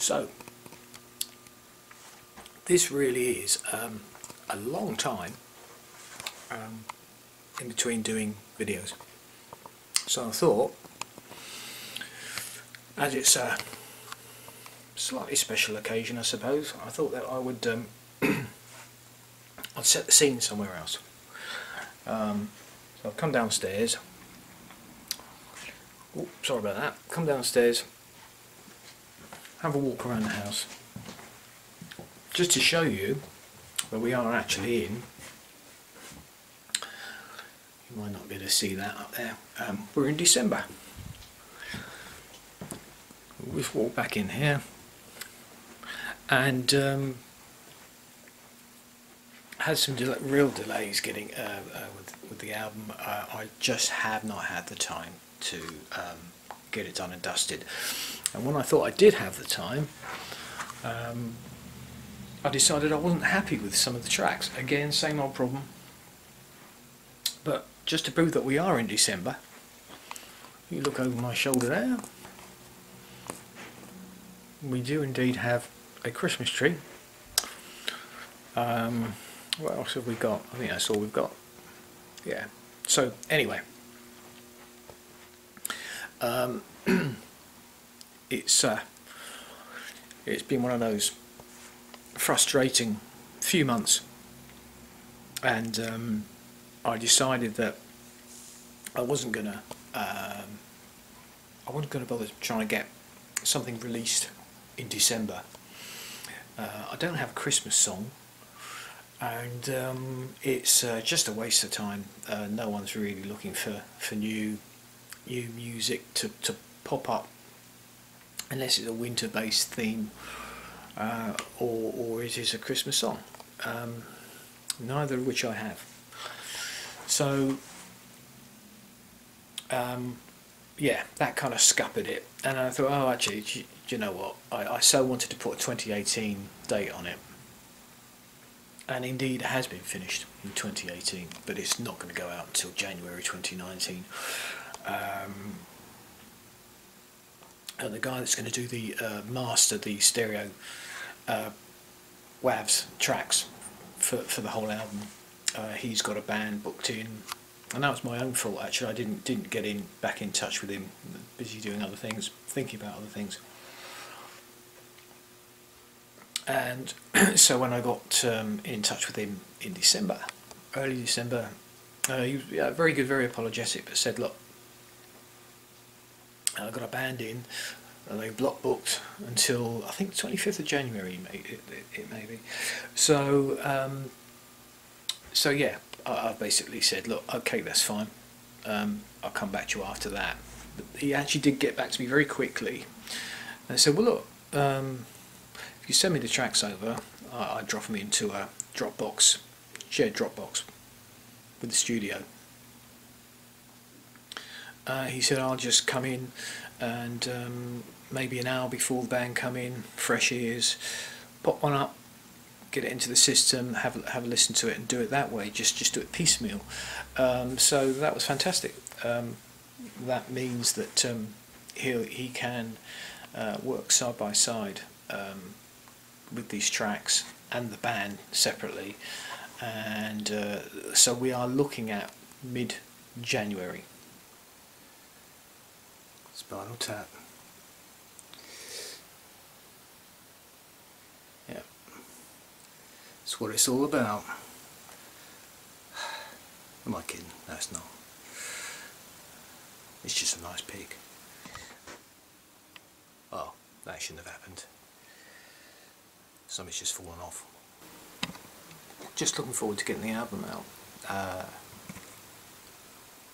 So this really is a long time in between doing videos, so I thought, as it's a slightly special occasion I suppose, I thought that I would I'd set the scene somewhere else. So I've come downstairs. Oh, sorry about that. Come downstairs, have a walk around the house, just to show you where we are actually in. You might not be able to see that up there. We're in December. We'll just walk back in here, and had some real delays getting with the album. I just have not had the time to get it done and dusted, and when I thought I did have the time, I decided I wasn't happy with some of the tracks. Again, same old problem, but just to prove that we are in December, you look over my shoulder there, we do indeed have a Christmas tree. What else have we got? I think that's all we've got. Yeah. So anyway, it's been one of those frustrating few months, and I decided that I wasn't gonna bother trying to get something released in December. I don't have a Christmas song, and it's just a waste of time. No one's really looking for new music to pop up, unless it's a winter-based theme, or it is a Christmas song. Neither of which I have. So yeah, that kind of scuppered it, and I thought, oh, actually, do you know what? I so wanted to put a 2018 date on it, and indeed it has been finished in 2018, but it's not going to go out until January 2019. And the guy that's going to do the master, the stereo WAVs tracks for the whole album, he's got a band booked in, and that was my own fault actually. I didn't get back in touch with him, busy doing other things, thinking about other things. And so when I got in touch with him in December, early December, he was very good, very apologetic, but said, look, I got a band in, and they block booked until I think 25th of January it may be. So so yeah, I basically said, look, okay, that's fine, I'll come back to you after that. But he actually did get back to me very quickly, and I said, well, look, if you send me the tracks over, I drop them into a Dropbox, shared Dropbox with the studio. He said, I'll just come in, and maybe an hour before the band come in, fresh ears, pop one up, get it into the system, have a listen to it, and do it that way. Just do it piecemeal. So that was fantastic. That means that he can work side by side with these tracks and the band separately, and so we are looking at mid-January. Spinal Tap. Yeah, that's what it's all about. Am I kidding? No, it's not. It's just a nice pig. Oh, that shouldn't have happened. Something's just fallen off. Just looking forward to getting the album out.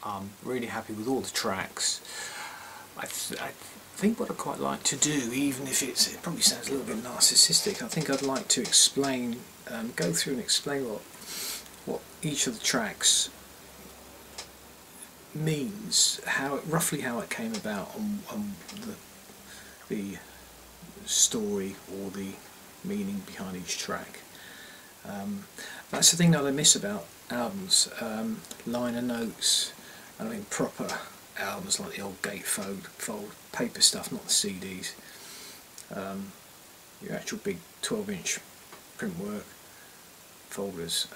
I'm really happy with all the tracks. I think what I'd quite like to do, even if it probably sounds a little bit narcissistic, I think I'd like to explain, go through and explain what each of the tracks means, roughly how it came about, on the story or the meaning behind each track. That's the thing that I miss about albums, liner notes. I mean proper albums like the old gatefold paper stuff, not the CDs. your actual big 12-inch print work folders.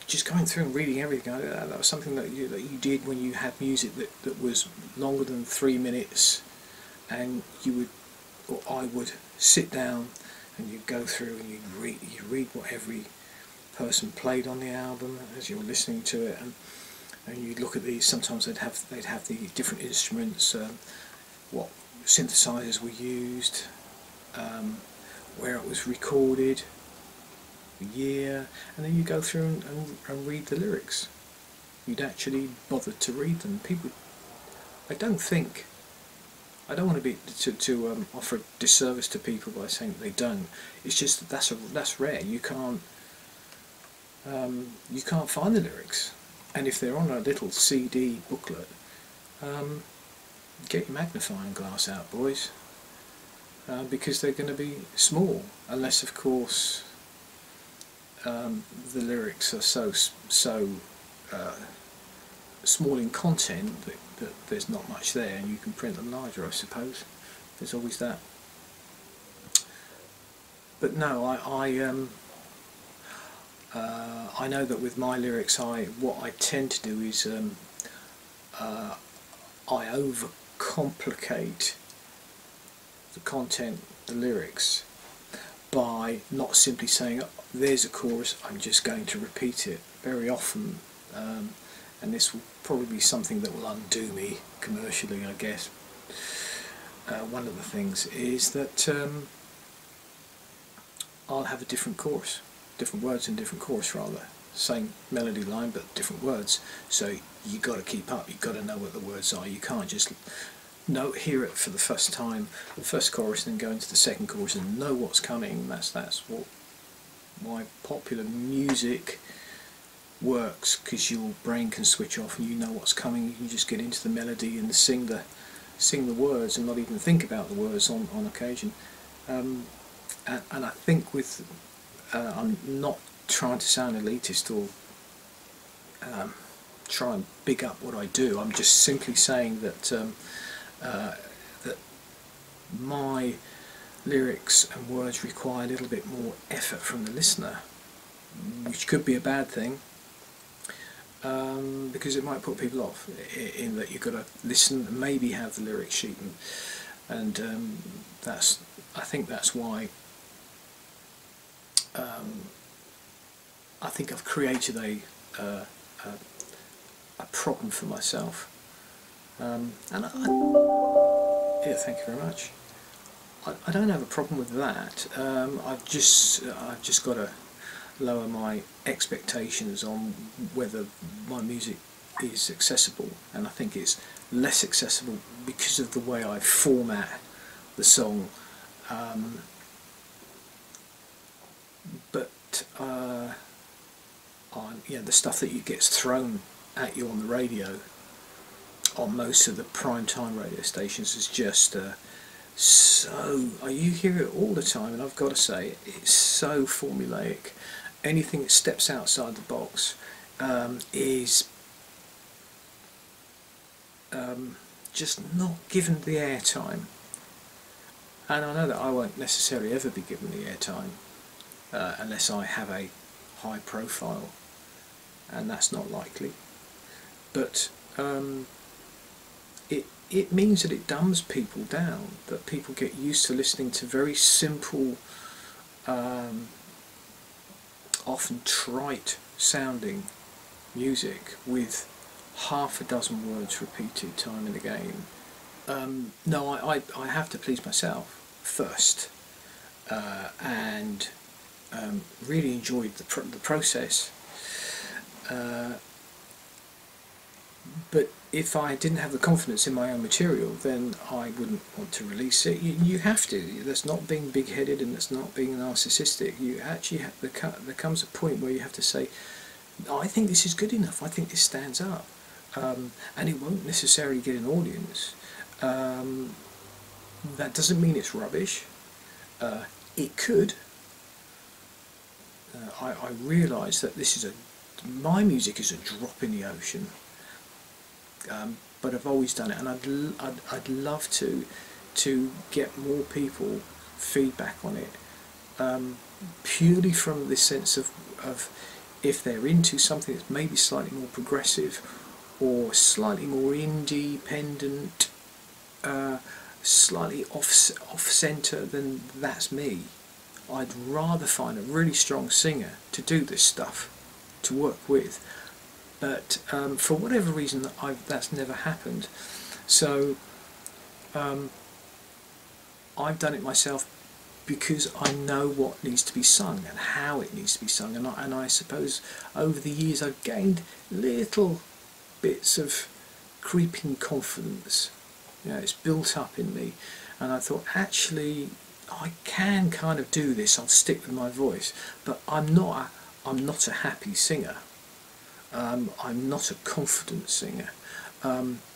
Just going through and reading everything. That was something that you did when you had music that was longer than 3 minutes, and you would, or I would, sit down and you'd go through and you'd read what every person played on the album as you were listening to it, and you'd look at these. Sometimes they'd have the different instruments, what synthesizers were used, where it was recorded, the year, and then you go through and read the lyrics. You'd actually bother to read them. People, I don't want to be to offer a disservice to people by saying that they don't. It's just that that's rare. You can't find the lyrics, and if they're on a little CD booklet, get your magnifying glass out, boys, because they're going to be small, unless of course the lyrics are so small in content that there's not much there, and you can print them larger, I suppose. There's always that. But no, I know that with my lyrics, what I tend to do is I overcomplicate the content, the lyrics, by not simply saying, oh, there's a chorus, I'm just going to repeat it. Very often, and this will probably be something that will undo me commercially, I guess. One of the things is that I'll have a different chorus, different words and different chorus rather. Same melody line but different words. So you got to keep up. You've got to know what the words are. You can't just hear it for the first time, the first chorus, and then go into the second chorus and know what's coming. That's why popular music works, because your brain can switch off and you know what's coming. You can just get into the melody and sing the words and not even think about the words on occasion. And I think with I'm not trying to sound elitist or try and big up what I do. I'm just simply saying that that my lyrics and words require a little bit more effort from the listener, which could be a bad thing, because it might put people off, in that you've got to listen and maybe have the lyric sheet, and I think that's why I think I've created a problem for myself, and yeah, thank you very much. I don't have a problem with that. I've just got to lower my expectations on whether my music is accessible, and I think it's less accessible because of the way I format the song. But the stuff that gets thrown at you on the radio, on most of the prime time radio stations, is just you hear it all the time, and I've got to say it's so formulaic. Anything that steps outside the box is just not given the airtime, and I know that I won't necessarily ever be given the airtime unless I have a high profile, and that's not likely. But it means that it dumbs people down, that people get used to listening to very simple, often trite sounding music with half a dozen words repeated time and again. No, I have to please myself first, and really enjoyed the process. But if I didn't have the confidence in my own material, then I wouldn't want to release it. You have to. That's not being big-headed, and that's not being narcissistic. You actually there comes a point where you have to say, I think this is good enough. I think this stands up, and it won't necessarily get an audience. That doesn't mean it's rubbish. It could. I realise that my music is a drop in the ocean. But I've always done it, and I'd love to get more people feedback on it, purely from this sense of if they're into something that's maybe slightly more progressive or slightly more independent, slightly off-centre, then that's me. I'd rather find a really strong singer to do this stuff, to work with, but for whatever reason that's never happened. So I've done it myself because I know what needs to be sung and how it needs to be sung, and I suppose over the years I've gained little bits of creeping confidence. You know, it's built up in me, and I thought, actually I can kind of do this. I'll stick with my voice, but I'm not a happy singer. I'm not a confident singer.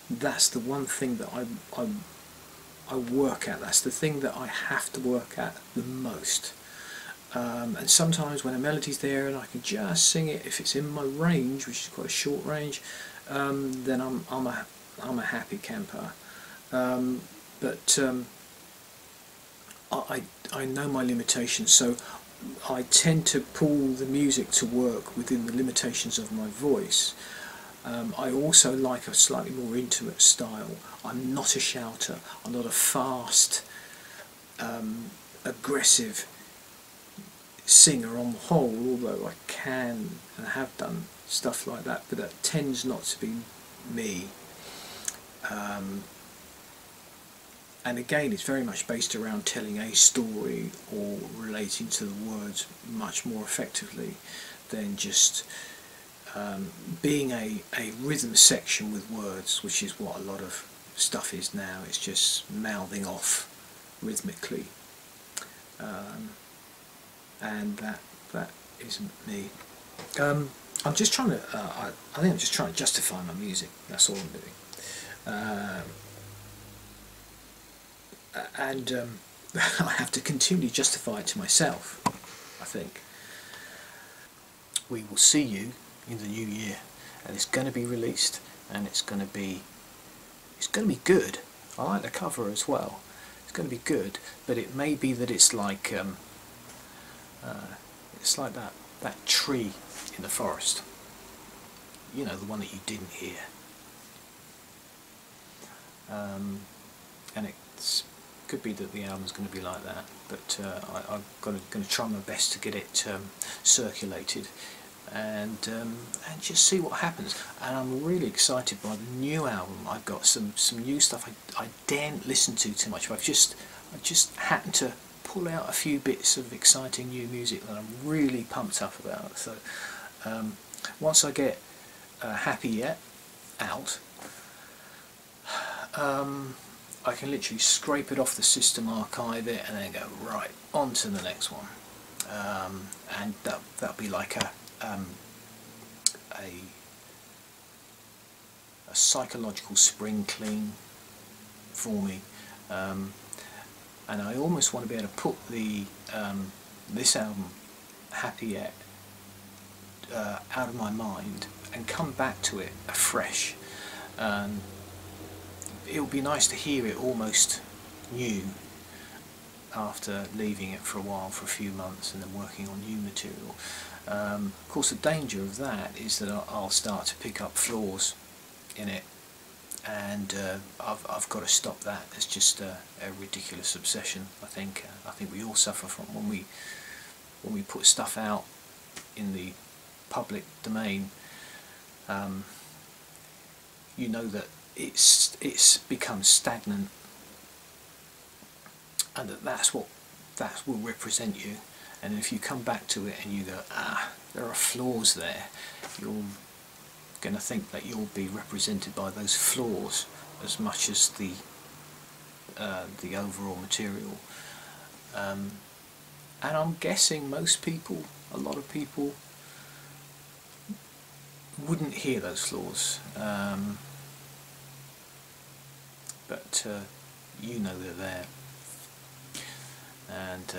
That's the one thing that I work at. That's the thing that I have to work at the most. And sometimes when a melody's there and I can just sing it, if it's in my range, which is quite a short range, then I'm a happy camper. But I know my limitations, so I tend to pull the music to work within the limitations of my voice. I also like a slightly more intimate style. I'm not a shouter. I'm not a fast, aggressive singer on the whole, although I can and have done stuff like that, but that tends not to be me. And again, it's very much based around telling a story or relating to the words much more effectively than just being a rhythm section with words, which is what a lot of stuff is now. It's just mouthing off rhythmically, and that isn't me. I'm just trying to. I think I'm just trying to justify my music. That's all I'm doing. And I have to continually justify it to myself, I think. We will see you in the new year, and it's going to be released, and it's going to be good. I like the cover as well. It's going to be good, but it may be that it's like that tree in the forest. You know, the one that you didn't hear. And it's could be that the album's going to be like that, but I'm going to try my best to get it circulated and just see what happens. And I'm really excited by the new album. I've got some new stuff I daren't listen to too much, but I just happened to pull out a few bits of exciting new music that I'm really pumped up about. So once I get Happy Yet out, I can literally scrape it off the system, archive it, and then go right on to the next one. And that'll be like a psychological spring clean for me. And I almost want to be able to put the this album, Happy Yet, out of my mind and come back to it afresh. It would be nice to hear it almost new after leaving it for a while, for a few months, and then working on new material. Of course, the danger of that is that I'll start to pick up flaws in it, and I've got to stop that. It's just a ridiculous obsession. I think we all suffer from when we put stuff out in the public domain. You know that it's become stagnant, and that will represent you. And if you come back to it and you go, there are flaws there, you're going to think that you'll be represented by those flaws as much as the overall material. And I'm guessing a lot of people wouldn't hear those flaws. But you know they're there, and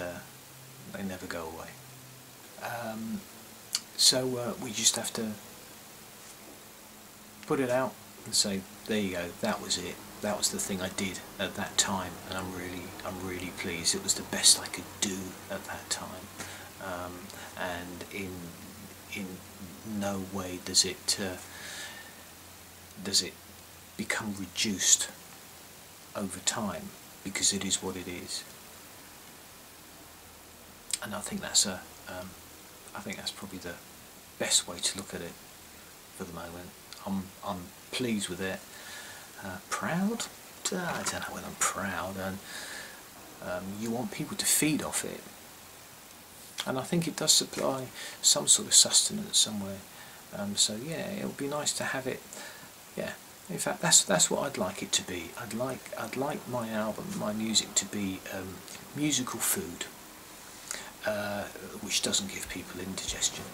they never go away. So we just have to put it out and say, there you go, that was it, that was the thing I did at that time, and I'm really pleased. It was the best I could do at that time, and in no way does it become reduced over time, because it is what it is. And I think that's probably the best way to look at it for the moment. I'm pleased with it. Proud? I don't know whether I'm proud. And you want people to feed off it, and I think it does supply some sort of sustenance somewhere. So yeah, it would be nice to have it. Yeah, in fact, that's what I'd like it to be. I'd like my album, my music, to be musical food, which doesn't give people indigestion.